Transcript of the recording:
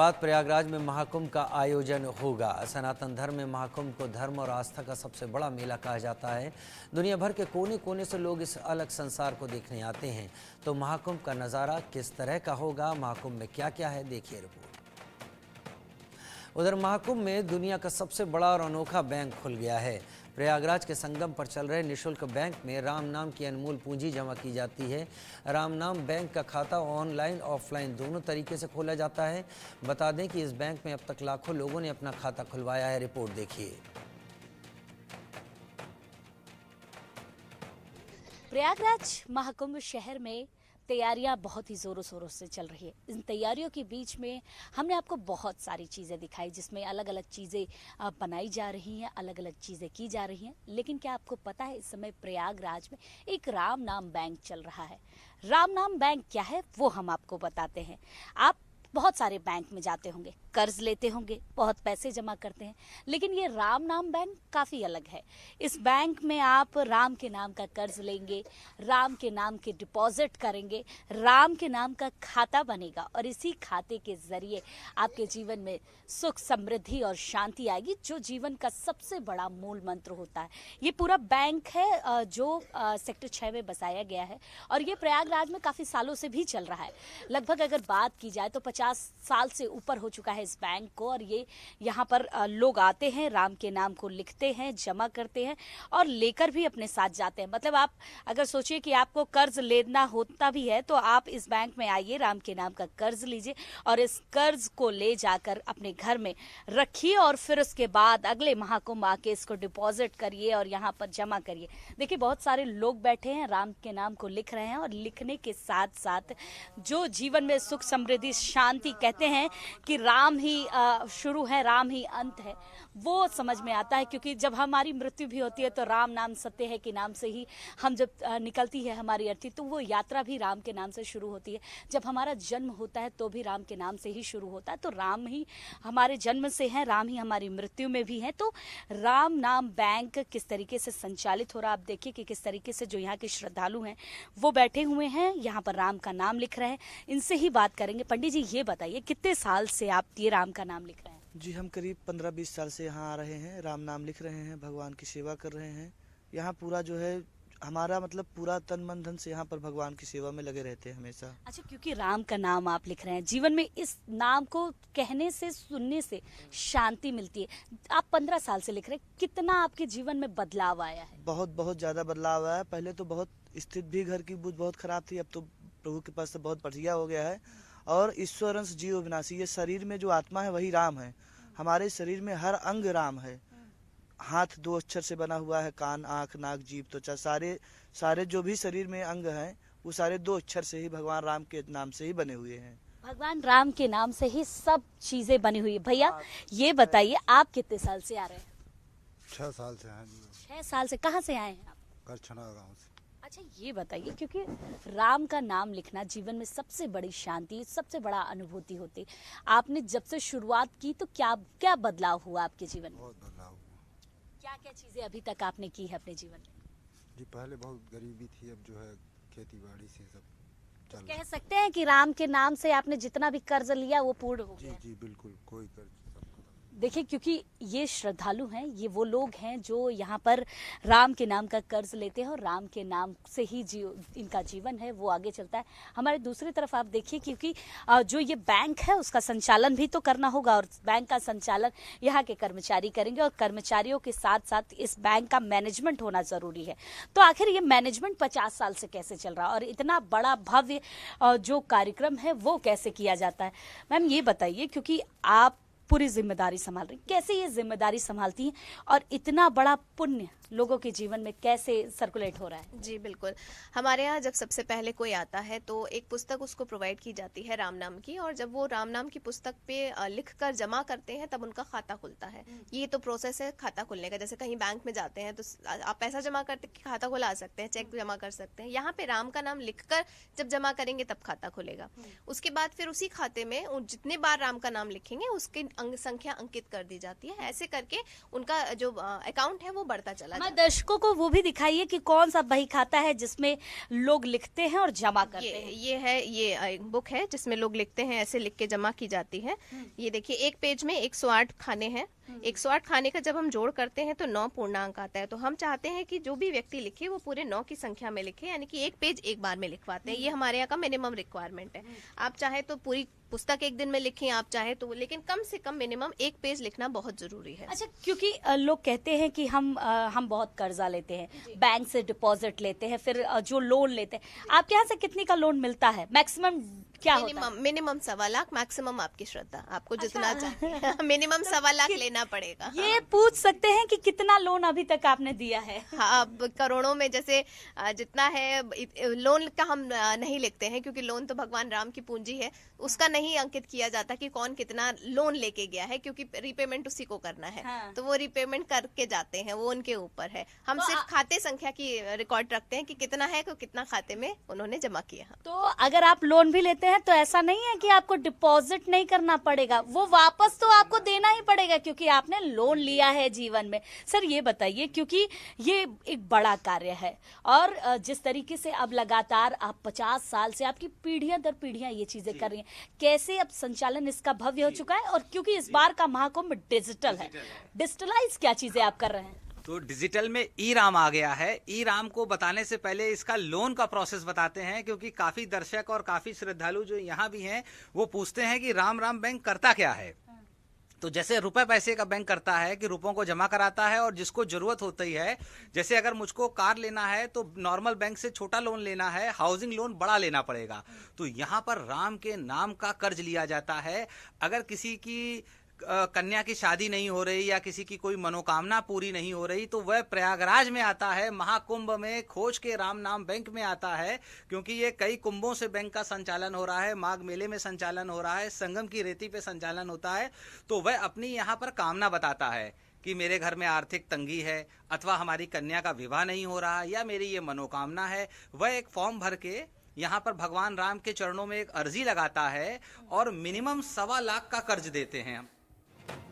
बाद प्रयागराज में महाकुंभ का आयोजन होगा। सनातन धर्म में महाकुंभ को धर्म और आस्था का सबसे बड़ा मेला कहा जाता है। दुनिया भर के कोने कोने से लोग इस अलग संसार को देखने आते हैं। तो महाकुंभ का नज़ारा किस तरह का होगा, महाकुंभ में क्या क्या है, देखिए रिपोर्ट। उधर महाकुंभ में दुनिया का सबसे बड़ा और अनोखा बैंक खुल गया है। प्रयागराज के संगम पर चल रहे निःशुल्क बैंक में राम नाम की अनमोल पूंजी जमा की जाती है। राम नाम बैंक का खाता ऑनलाइन ऑफलाइन दोनों तरीके से खोला जाता है। बता दें कि इस बैंक में अब तक लाखों लोगों ने अपना खाता खुलवाया है। रिपोर्ट देखिए। प्रयागराज महाकुंभ शहर में तैयारियां बहुत ही ज़ोरों शोरों से चल रही है। इन तैयारियों के बीच में हमने आपको बहुत सारी चीज़ें दिखाई, जिसमें अलग अलग चीज़ें बनाई जा रही हैं, अलग अलग चीज़ें की जा रही हैं। लेकिन क्या आपको पता है, इस समय प्रयागराज में एक राम नाम बैंक चल रहा है। राम नाम बैंक क्या है वो हम आपको बताते हैं। आप बहुत सारे बैंक में जाते होंगे, कर्ज लेते होंगे, बहुत पैसे जमा करते हैं, लेकिन ये राम नाम बैंक काफ़ी अलग है। इस बैंक में आप राम के नाम का कर्ज लेंगे, राम के नाम के डिपॉजिट करेंगे, राम के नाम का खाता बनेगा और इसी खाते के जरिए आपके जीवन में सुख, समृद्धि और शांति आएगी, जो जीवन का सबसे बड़ा मूल मंत्र होता है। ये पूरा बैंक है जो सेक्टर 6 में बसाया गया है और ये प्रयागराज में काफ़ी सालों से भी चल रहा है। लगभग अगर बात की जाए तो 50 साल से ऊपर हो चुका है इस बैंक को और ये यहाँ पर लोग आते हैं, राम के नाम को लिखते हैं, जमा करते हैं और लेकर भी अपने साथ जाते हैं। मतलब आप अगर सोचिए कि आपको कर्ज लेना होता भी है तो आप इस बैंक में आइए, राम के नाम का कर्ज लीजिए और इस कर्ज को ले जाकर अपने घर में रखिए और फिर उसके बाद अगले महाकुंभ आके इसको डिपॉजिट करिए और यहाँ पर जमा करिए। देखिए, बहुत सारे लोग बैठे हैं, राम के नाम को लिख रहे हैं और लिखने के साथ साथ जो जीवन में सुख, समृद्धि, शांति, कहते हैं कि राम ही शुरू है, राम ही अंत है, वो समझ में आता है। क्योंकि जब हमारी मृत्यु भी होती है तो राम नाम सत्य है कि नाम से ही हम जब निकलती है हमारी अर्थी, तो वो यात्रा भी राम के नाम से शुरू होती है। जब हमारा जन्म होता है तो भी राम के नाम से ही शुरू होता है। तो राम ही हमारे जन्म से है, राम ही हमारी मृत्यु में भी है। तो राम नाम बैंक किस तरीके से संचालित हो रहा है, आप देखिए कि किस तरीके से जो यहाँ के श्रद्धालु हैं वो बैठे हुए हैं, यहाँ पर राम का नाम लिख रहे हैं। इनसे ही बात करेंगे। पंडित जी, ये बताइए, कितने साल से आप ये राम का नाम लिख रहे हैं? जी, हम करीब 15-20 साल से यहाँ आ रहे हैं, राम नाम लिख रहे हैं, भगवान की सेवा कर रहे हैं। यहाँ पूरा जो है हमारा मतलब पूरा तन मन धन से यहाँ पर भगवान की सेवा में लगे रहते हैं हमेशा। अच्छा, क्योंकि राम का नाम आप लिख रहे हैं, जीवन में इस नाम को कहने से, सुनने से शांति मिलती है। आप 15 साल से लिख रहे हैं, कितना आपके जीवन में बदलाव आया है? बहुत ज्यादा बदलाव आया है। पहले तो बहुत स्थिति भी घर की बहुत खराब थी, अब तो प्रभु के पास से बहुत बढ़िया हो गया है। और ईश्वरंश जीव विनाशी, ये शरीर में जो आत्मा है वही राम है। हमारे शरीर में हर अंग राम है। हाथ 2 अक्षर से बना हुआ है, कान, आँख, नाक, जीभ, त्वचा, सारे जो भी शरीर में अंग हैं वो सारे 2 अक्षर से ही भगवान राम के नाम से ही बने हुए हैं। भगवान राम के नाम से ही सब चीजें बनी हुई है। भैया, ये बताइए, आप कितने साल से आ रहे हैं? 6 साल से हैं। 6 साल से। कहाँ से आए हैं आप? करछना गाँव से। अच्छा, ये बताइए, क्योंकि राम का नाम लिखना जीवन में सबसे बड़ी शांति, सबसे बड़ा अनुभूति होती है। आपने जब से शुरुआत की तो क्या क्या बदलाव हुआ आपके जीवन में? बहुत बदलाव हुआ। क्या क्या चीजें अभी तक आपने की है अपने जीवन में? जी, पहले बहुत गरीबी थी, अब जो है खेती बाड़ी से सब चल रहा है। कह सकते हैं कि राम के नाम से आपने जितना भी कर्ज लिया वो पूर्ण हो गया? जी बिल्कुल, कोई कर्ज सब खत्म। देखिए, क्योंकि ये श्रद्धालु हैं, ये वो लोग हैं जो यहाँ पर राम के नाम का कर्ज लेते हैं और राम के नाम से ही इनका जीवन है वो आगे चलता है। हमारे दूसरी तरफ आप देखिए, क्योंकि जो ये बैंक है उसका संचालन भी तो करना होगा और बैंक का संचालन यहाँ के कर्मचारी करेंगे और कर्मचारियों के साथ साथ इस बैंक का मैनेजमेंट होना ज़रूरी है। तो आखिर ये मैनेजमेंट 50 साल से कैसे चल रहा है और इतना बड़ा भव्य जो कार्यक्रम है वो कैसे किया जाता है? मैम, ये बताइए, क्योंकि आप पूरी जिम्मेदारी संभाल रही, कैसे ये जिम्मेदारी संभालती हैं और इतना बड़ा पुण्य लोगों के जीवन में कैसे सर्कुलेट हो रहा है? जी बिल्कुल, हमारे यहाँ जब सबसे पहले कोई आता है तो एक पुस्तक उसको प्रोवाइड की जाती है राम नाम की, और जब वो राम नाम की पुस्तक पे लिख कर जमा करते हैं तब उनका खाता खुलता है। ये तो प्रोसेस है खाता खुलने का। जैसे कहीं बैंक में जाते हैं तो आप पैसा जमा करते खाता खुला सकते हैं, चेक जमा कर सकते हैं। यहाँ पे राम का नाम लिख कर जब जमा करेंगे तब खाता खुलेगा। उसके बाद फिर उसी खाते में जितने बार राम का नाम लिखेंगे उसके संख्या अंकित कर दी जाती है। ऐसे करके उनका जो अकाउंट है वो बढ़ता चला हमारे जाता है। दर्शकों को वो भी दिखाइए कि कौन सा बही खाता है जिसमें लोग लिखते हैं और जमा करते हैं। ये एक बुक है जिसमें लोग लिखते हैं, ऐसे लिख के जमा की जाती है। ये देखिए, एक पेज में 108 खाने हैं। 108 खाने का जब हम जोड़ करते हैं तो 9 पूर्णांक आता है। तो हम चाहते हैं कि जो भी व्यक्ति लिखे वो पूरे 9 की संख्या में लिखे, यानी कि एक पेज एक बार में लिखवाते हैं। ये हमारे यहाँ का मिनिमम रिक्वायरमेंट है। आप चाहे तो पूरी पुस्तक एक दिन में लिखें, आप चाहे तो, लेकिन कम से कम मिनिमम एक पेज लिखना बहुत जरूरी है। अच्छा, क्योंकि लोग कहते हैं कि हम बहुत कर्जा लेते हैं, बैंक से डिपॉजिट लेते हैं, फिर जो लोन लेते हैं, आपके यहाँ से कितनी का लोन मिलता है? मैक्सिमम क्या होता है? मिनिमम 1.25 लाख, मैक्सिमम आपकी श्रद्धा, आपको जितना चाहिए। मिनिमम 1.25 लाख लेना पड़ेगा। ये पूछ सकते हैं कि कितना लोन अभी तक आपने दिया है? हाँ, अब करोड़ों में, जैसे जितना है। लोन का हम नहीं लिखते हैं क्योंकि लोन तो भगवान राम की पूंजी है, उसका नहीं अंकित किया जाता कि कौन कितना लोन लेके गया है, क्योंकि रिपेमेंट उसी को करना है। हाँ। तो वो रिपेमेंट करके जाते हैं, वो उनके ऊपर है। हम सिर्फ खाते संख्या की रिकॉर्ड रखते हैं कि कितना है, कितना खाते में उन्होंने जमा किया। तो अगर आप लोन भी लेते हैं तो ऐसा नहीं है कि आपको डिपॉजिट नहीं करना पड़ेगा, वो वापस तो आपको देना ही पड़ेगा क्योंकि आपने लोन लिया है जीवन में। सर ये बताइए, क्योंकि ये एक बड़ा कार्य है और जिस तरीके से अब लगातार आप 50 साल से, आपकी पीढ़ियां दर पीढ़ियां ये चीजें कर रही हैं, कैसे अब संचालन इसका भव्य हो चुका है? और क्योंकि इस बार का महाकुंभ डिजिटल है, डिजिटलाइज क्या चीजें आप कर रहे हैं? तो डिजिटल में ई राम आ गया है। ई राम को बताने से पहले इसका लोन का प्रोसेस बताते हैं, क्योंकि काफी दर्शक और काफी श्रद्धालु जो यहाँ भी हैं वो पूछते हैं कि राम राम बैंक करता क्या है। तो जैसे रुपए पैसे का बैंक करता है कि रुपयों को जमा कराता है और जिसको जरूरत होती है, जैसे अगर मुझको कार लेना है तो नॉर्मल बैंक से छोटा लोन लेना है, हाउसिंग लोन बड़ा लेना पड़ेगा। तो यहाँ पर राम के नाम का कर्ज लिया जाता है। अगर किसी की कन्या की शादी नहीं हो रही या किसी की कोई मनोकामना पूरी नहीं हो रही तो वह प्रयागराज में आता है, महाकुंभ में खोज के राम नाम बैंक में आता है, क्योंकि ये कई कुंभों से बैंक का संचालन हो रहा है। माघ मेले में संचालन हो रहा है, संगम की रेती पे संचालन होता है। तो वह अपनी यहाँ पर कामना बताता है कि मेरे घर में आर्थिक तंगी है, अथवा हमारी कन्या का विवाह नहीं हो रहा, या मेरी ये मनोकामना है। वह एक फॉर्म भर के यहाँ पर भगवान राम के चरणों में एक अर्जी लगाता है और मिनिमम 1.25 लाख का कर्ज देते हैं हम।